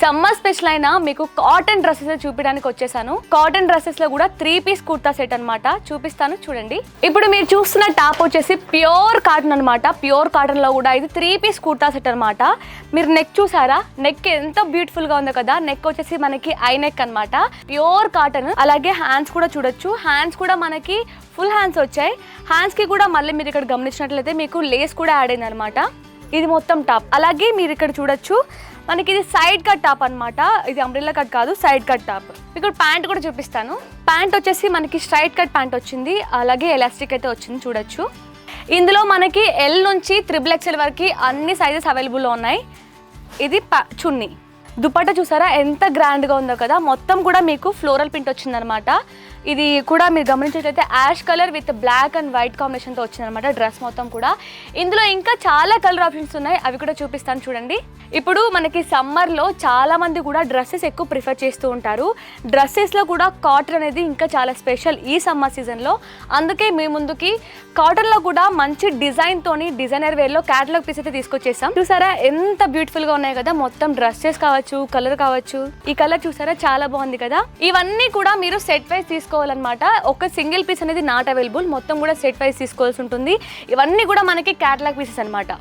Summer special అయినా మీకు cotton dresses చూపించడానికి వచ్చేసాను. కాటన్ డ్రెస్సెస్ లో కూడా 3 పీస్ కుర్తా సెట్ అన్నమాట. చూపిస్తాను చూడండి. ఇప్పుడు మీరు చూస్తున్న టాప్ వచ్చేసి ప్యూర్ కాటన్ అన్నమాట. ప్యూర్ కాటన్ లో కూడా ఇది 3 పీస్ కుర్తా సెట్ అన్నమాట. మీరు నెక్ చూసారా? నెక్ ఎంత బ్యూటిఫుల్ గా ఉందో కదా. నెక్ వచ్చేసి మనకి ఐ నెక్ అన్నమాట. Pure cotton. అలాగే హ్యాండ్స్ కూడా చూడొచ్చు. హ్యాండ్స్ కూడా మనకి ఫుల్ హ్యాండ్స్ వచ్చాయి. హ్యాండ్స్ కి కూడా మళ్ళీ మీరు ఇక్కడ గమనించినట్లయితే మీకు లేస్ కూడా యాడ్ అయింది అనమాట. ఇది మొత్తం టాప్. అలాగే మీరు ఇక్కడ చూడొచ్చు మనకి ఇది సైడ్ కట్ టాప్ అన్నమాట. ఇది అంబ్రెల్లా కట్ కాదు, సైడ్ కట్ టాప్. ఇక్కడ ప్యాంట్ కూడా చూపిస్తాను. ప్యాంట్ వచ్చేసి మనకి స్ట్రైట్ కట్ ప్యాంట్ వచ్చింది. అలాగే ఎలాస్టిక్ అయితే వచ్చింది చూడొచ్చు. ఇందులో మనకి ఎల్ నుంచి XXL వరకు అన్ని సైజెస్ అవైలబుల్లో ఉన్నాయి. ఇది చున్నీ. దుపట్టా చూసారా ఎంత గ్రాండ్గా ఉందో కదా. మొత్తం కూడా మీకు ఫ్లోరల్ ప్రింట్ వచ్చిందనమాట. ఇది కూడా మీరు గమనించినట్లయితే ash colour with black and white కాంబినేషన్తో వచ్చిందనమాట డ్రెస్ మొత్తం కూడా. ఇందులో ఇంకా చాలా కలర్ ఆప్షన్స్ ఉన్నాయి, అవి కూడా చూపిస్తాను చూడండి. ఇప్పుడు మనకి సమ్మర్లో చాలామంది కూడా డ్రెస్సెస్ ఎక్కువ ప్రిఫర్ చేస్తూ ఉంటారు. డ్రెస్సెస్లో కూడా కాటన్ అనేది ఇంకా చాలా స్పెషల్ ఈ సమ్మర్ సీజన్లో. అందుకే మీ ముందుకి కాటన్లో కూడా మంచి డిజైన్తోని డిజైనర్ వేర్లో క్యాటలాగ్ పీస్ అయితే తీసుకొచ్చేసాం. చూసారా ఎంత బ్యూటిఫుల్గా ఉన్నాయి కదా. మొత్తం డ్రెస్సెస్ కావచ్చు, కలర్ కావచ్చు. ఈ కలర్ చూసారా చాలా బాగుంది కదా. ఇవన్నీ కూడా మీరు సెట్ వైజ్ తీసుకోవాలన్నమాట. ఒక సింగిల్ పీస్ అనేది నాట్ అవైలబుల్, మొత్తం కూడా సెట్ వైజ్ తీసుకోవాల్సి ఉంటుంది. ఇవన్నీ కూడా మనకి క్యాటలాగ్ పీసెస్ అనమాట.